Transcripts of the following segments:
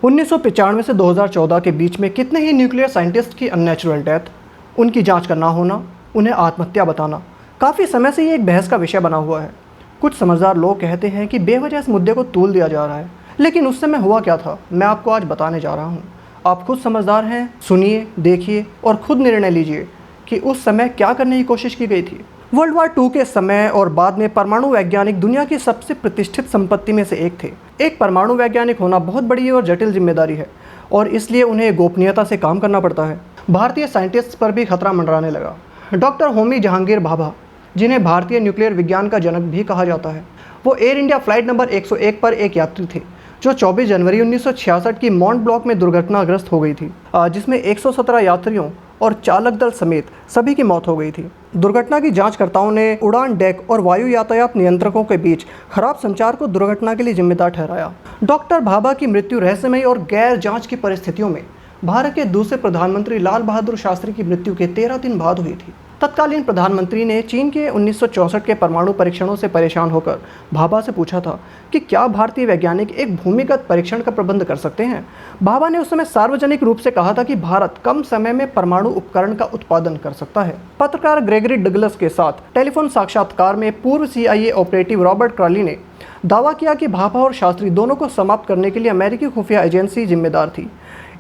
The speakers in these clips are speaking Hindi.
1995 से 2014 के बीच में कितने ही न्यूक्लियर साइंटिस्ट की अननेचुरल डेथ, उनकी जांच का ना होना, उन्हें आत्महत्या बताना काफ़ी समय से ये एक बहस का विषय बना हुआ है। कुछ समझदार लोग कहते हैं कि बेवजह इस मुद्दे को तूल दिया जा रहा है, लेकिन उस समय हुआ क्या था मैं आपको आज बताने जा रहा हूँ। आप खुद समझदार हैं, सुनिए, देखिए और खुद निर्णय लीजिए कि उस समय क्या करने की कोशिश की गई थी। वर्ल्ड वार II के समय और बाद में परमाणु वैज्ञानिक दुनिया की सबसे प्रतिष्ठित संपत्ति में से एक थे। एक परमाणु वैज्ञानिक होना बहुत बड़ी और जटिल जिम्मेदारी है और इसलिए उन्हें गोपनीयता से काम करना पड़ता है। भारतीय साइंटिस्ट पर भी खतरा मंडराने लगा। डॉक्टर होमी जहांगीर भाभा, जिन्हें भारतीय न्यूक्लियर विज्ञान का जनक भी कहा जाता है, वो एयर इंडिया फ्लाइट नंबर 101 पर एक यात्री थे जो 24 जनवरी 1966 की मॉन्ट ब्लॉक में दुर्घटनाग्रस्त हो गई थी, जिसमें 117 यात्रियों और चालक दल समेत सभी की मौत हो गई थी। दुर्घटना की जांचकर्ताओं ने उड़ान डेक और वायु यातायात नियंत्रकों के बीच खराब संचार को दुर्घटना के लिए जिम्मेदार ठहराया। डॉक्टर भाभा की मृत्यु रहस्यमयी और गैर जांच की परिस्थितियों में भारत के दूसरे प्रधानमंत्री लाल बहादुर शास्त्री की मृत्यु के 13 दिन बाद हुई थी। तत्कालीन प्रधानमंत्री ने चीन के 1964 के परमाणु परीक्षणों से परेशान होकर भाभा से पूछा था कि क्या भारतीय वैज्ञानिक एक भूमिगत परीक्षण का प्रबंध कर सकते हैं। भाभा ने उस समय सार्वजनिक रूप से कहा था कि भारत कम समय में परमाणु उपकरण का उत्पादन कर सकता है। पत्रकार ग्रेगरी डगलस के साथ टेलीफोन साक्षात्कार में पूर्व CIA ऑपरेटिव रॉबर्ट क्रॉली ने दावा किया कि भाभा और शास्त्री दोनों को समाप्त करने के लिए अमेरिकी खुफिया एजेंसी जिम्मेदार थी।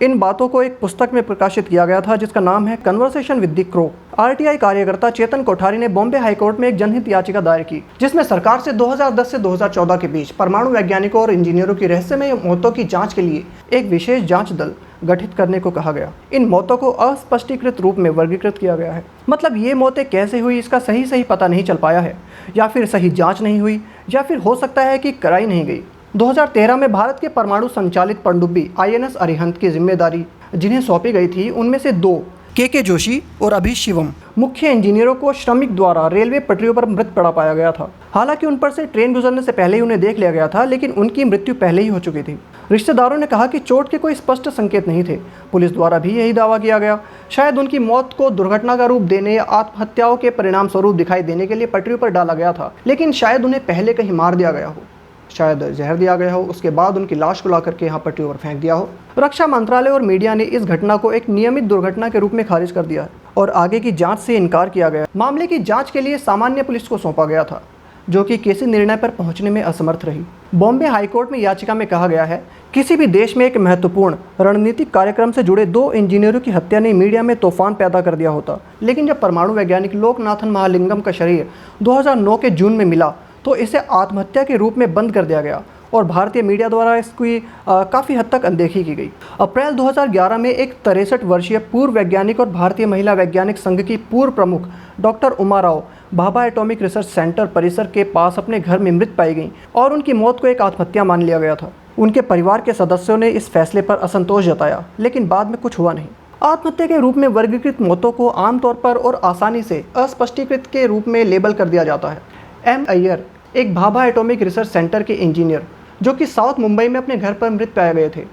इन बातों को एक पुस्तक में प्रकाशित किया गया था जिसका नाम है conversation with the crow. RTI कार्यकर्ता चेतन कोठारी ने बॉम्बे हाईकोर्ट में एक जनहित याचिका दायर की, जिसमें सरकार से 2010 से 2014 के बीच परमाणु वैज्ञानिकों और इंजीनियरों की रहस्यमय मौतों की जांच के लिए एक विशेष जांच दल गठित करने को कहा गया। इन मौतों को अस्पष्टीकृत रूप में वर्गीकृत किया गया है, मतलब ये मौतें कैसे हुई इसका सही पता नहीं चल पाया है, या फिर सही जांच नहीं हुई, या फिर हो सकता है कि कराई नहीं गई। 2013 में भारत के परमाणु संचालित पनडुब्बी INS अरिहंत की जिम्मेदारी जिन्हें सौंपी गई थी, उनमें से 2 KK जोशी और अभी शिवम मुख्य इंजीनियरों को श्रमिक द्वारा रेलवे पटरियों पर मृत पड़ा पाया गया था। हालांकि उन पर से ट्रेन गुजरने से पहले ही उन्हें देख लिया गया था, लेकिन उनकी मृत्यु पहले ही हो चुकी थी। रिश्तेदारों ने कहा कि चोट के कोई स्पष्ट संकेत नहीं थे। पुलिस द्वारा भी यही दावा किया गया। शायद उनकी मौत को दुर्घटना का रूप देने या आत्महत्याओं के परिणाम स्वरूप दिखाई देने के लिए पटरियों पर डाला गया था, लेकिन शायद उन्हें पहले कहीं मार दिया गया हो, शायद जहर दिया गया हो, उसके बाद उनकी लाश को ला करके यहाँ पटरियों पर फेंक दिया हो। रक्षा मंत्रालय और मीडिया ने इस घटना को एक नियमित दुर्घटना के रूप में खारिज कर दिया और आगे की जांच से इनकार किया गया। मामले की जांच के लिए सामान्य पुलिस को सौंपा गया था, जो कि किसी निर्णय पर पहुंचने में असमर्थ रही। बॉम्बे हाईकोर्ट में याचिका में कहा गया है, किसी भी देश में एक महत्वपूर्ण रणनीतिक कार्यक्रम से जुड़े 2 इंजीनियरों की हत्या ने मीडिया में तूफान पैदा कर दिया होता, लेकिन जब परमाणु वैज्ञानिक लोकनाथन महालिंगम का शरीर 2009 के जून में मिला तो इसे आत्महत्या के रूप में बंद कर दिया गया और भारतीय मीडिया द्वारा इसकी काफ़ी हद तक अनदेखी की गई। अप्रैल 2011 में एक 63 वर्षीय पूर्व वैज्ञानिक और भारतीय महिला वैज्ञानिक संघ की पूर्व प्रमुख doctor Uma Rao Bhabha atomic research centre परिसर के पास अपने घर में मृत पाई गई और उनकी मौत को एक आत्महत्या मान लिया गया था। उनके परिवार के सदस्यों ने इस फैसले पर असंतोष जताया, लेकिन बाद में कुछ हुआ नहीं। आत्महत्या के रूप में वर्गीकृत मौतों को आमतौर पर और आसानी से अस्पष्टीकृत के रूप में लेबल कर दिया जाता है। M. अय्यर एक भाभा एटॉमिक रिसर्च सेंटर के इंजीनियर जो कि साउथ मुंबई में अपने घर पर मृत पाए गए थे,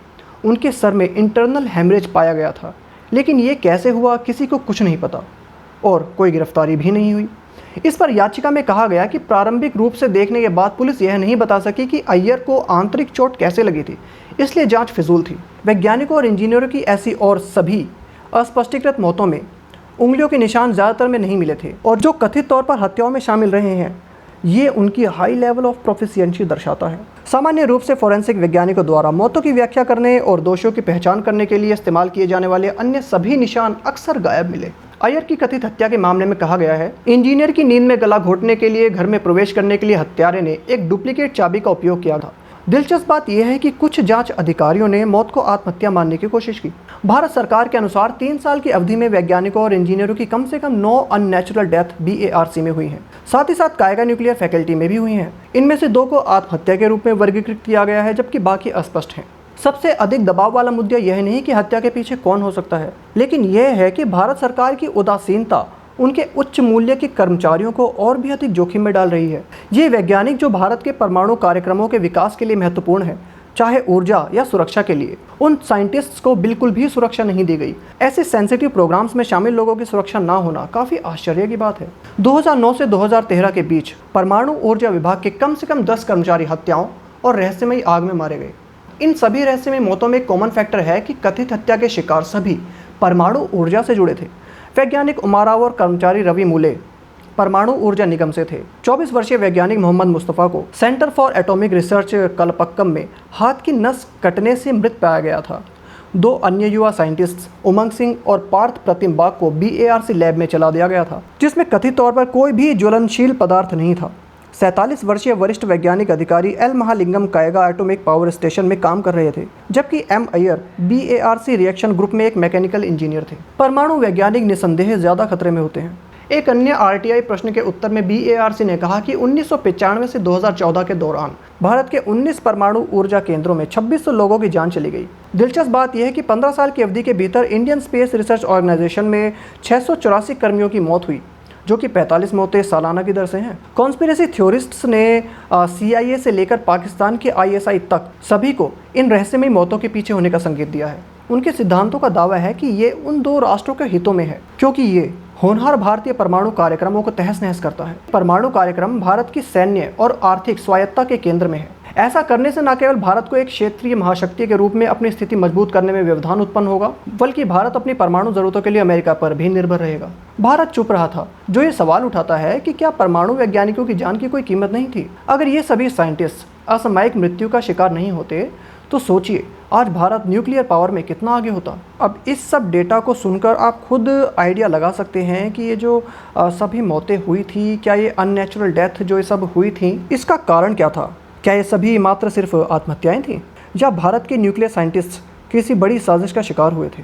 उनके सर में इंटरनल हेमरेज पाया गया था, लेकिन ये कैसे हुआ किसी को कुछ नहीं पता और कोई गिरफ्तारी भी नहीं हुई। इस पर याचिका में कहा गया कि प्रारंभिक रूप से देखने के बाद पुलिस यह नहीं बता सकी कि अय्यर को आंतरिक चोट कैसे लगी थी, इसलिए जांच फिजूल थी। वैज्ञानिकों और इंजीनियरों की ऐसी और सभी अस्पष्टीकृत मौतों में उंगलियों के निशान ज़्यादातर में नहीं मिले थे और जो कथित तौर पर हत्याओं में शामिल रहे हैं, ये उनकी हाई लेवल ऑफ प्रोफिशिएंसी दर्शाता है। सामान्य रूप से फोरेंसिक वैज्ञानिकों द्वारा मौतों की व्याख्या करने और दोषियों की पहचान करने के लिए इस्तेमाल किए जाने वाले अन्य सभी निशान अक्सर गायब मिले। अय्यर की कथित हत्या के मामले में कहा गया है, इंजीनियर की नींद में गला घोटने के लिए घर में प्रवेश करने के लिए हत्यारे ने एक डुप्लीकेट चाबी का उपयोग किया था। दिलचस्प बात यह है कि कुछ जांच अधिकारियों ने मौत को आत्महत्या मानने की कोशिश की। भारत सरकार के अनुसार 3 साल की अवधि में वैज्ञानिकों और इंजीनियरों की कम से कम 9 अननेचुरल डेथ BARC में हुई हैं। साथ ही साथ कायगा न्यूक्लियर फैकल्टी में भी हुई हैं। इनमें से 2 को आत्महत्या के रूप में वर्गीकृत किया गया है, जबकि बाकी अस्पष्ट हैं। सबसे अधिक दबाव वाला मुद्दा यह नहीं कि हत्या के पीछे कौन हो सकता है, लेकिन यह है कि भारत सरकार की उदासीनता उनके उच्च मूल्य के कर्मचारियों को और भी अधिक जोखिम में डाल रही है। ये वैज्ञानिक जो भारत के परमाणु कार्यक्रमों के विकास के लिए महत्वपूर्ण है, चाहे ऊर्जा या सुरक्षा के लिए, उन साइंटिस्ट्स को बिल्कुल भी सुरक्षा नहीं दी गई। ऐसे सेंसिटिव प्रोग्राम्स में शामिल लोगों की सुरक्षा ना होना काफ़ी आश्चर्य की बात है। 2009 से 2013 के बीच परमाणु ऊर्जा विभाग के कम से कम 10 कर्मचारी हत्याओं और रहस्यमयी आग में मारे गए। इन सभी रहस्यमय मौतों में एक कॉमन फैक्टर है कि कथित हत्या के शिकार सभी परमाणु ऊर्जा से जुड़े थे। वैज्ञानिक उमाराव और कर्मचारी रवि मूले परमाणु ऊर्जा निगम से थे। 24 वर्षीय वैज्ञानिक मोहम्मद मुस्तफ़ा को centre for atomic research Kalpakkam में हाथ की नस कटने से मृत पाया गया था। 2 अन्य युवा साइंटिस्ट उमंग सिंह और पार्थ प्रतिम बाग को BARC लैब में चला दिया गया था, जिसमें कथित तौर पर कोई भी ज्वलनशील पदार्थ नहीं था। 47 वर्षीय वरिष्ठ वैज्ञानिक अधिकारी L Mahalingam Kaiga atomic power station में काम कर रहे थे, जबकि M Iyer BARC reaction group में एक मैकेनिकल इंजीनियर थे। परमाणु वैज्ञानिक निसंदेह ज्यादा खतरे में होते हैं। एक अन्य RTI प्रश्न के उत्तर में BARC ने कहा कि 1995 से 2014 के दौरान भारत के 19 परमाणु ऊर्जा केंद्रों में 2600 लोगों की जान चली गई। दिलचस्प बात यह है कि 15 साल की अवधि के भीतर इंडियन स्पेस रिसर्च ऑर्गेनाइजेशन में 684 कर्मियों की मौत हुई, जो कि 45 मौतें सालाना की दर से हैं। कॉन्स्पिरेसी थ्योरिस्ट्स ने CIA से लेकर पाकिस्तान के ISI तक सभी को इन रहस्यमय मौतों के पीछे होने का संकेत दिया है। उनके सिद्धांतों का दावा है कि ये उन 2 राष्ट्रों के हितों में है, क्योंकि ये होनहार भारतीय परमाणु कार्यक्रमों को तहस नहस करता है। परमाणु कार्यक्रम भारत की सैन्य और आर्थिक स्वायत्तता के केंद्र में है। ऐसा करने से न केवल भारत को एक क्षेत्रीय महाशक्ति के रूप में अपनी स्थिति मजबूत करने में व्यवधान उत्पन्न होगा, बल्कि भारत अपनी परमाणु जरूरतों के लिए अमेरिका पर भी निर्भर रहेगा। भारत चुप रहा था, जो ये सवाल उठाता है कि क्या परमाणु वैज्ञानिकों की जान की कोई कीमत नहीं थी। अगर ये सभी साइंटिस्ट असामयिक मृत्यु का शिकार नहीं होते तो सोचिए आज भारत न्यूक्लियर पावर में कितना आगे होता। अब इस सब डेटा को सुनकर आप खुद आइडिया लगा सकते हैं कि ये जो सभी मौतें हुई थी, क्या ये अननेचुरल डेथ जो ये सब हुई थी, इसका कारण क्या था? क्या ये सभी मात्र सिर्फ आत्महत्याएं थीं, या भारत के न्यूक्लियर साइंटिस्ट किसी बड़ी साजिश का शिकार हुए थे?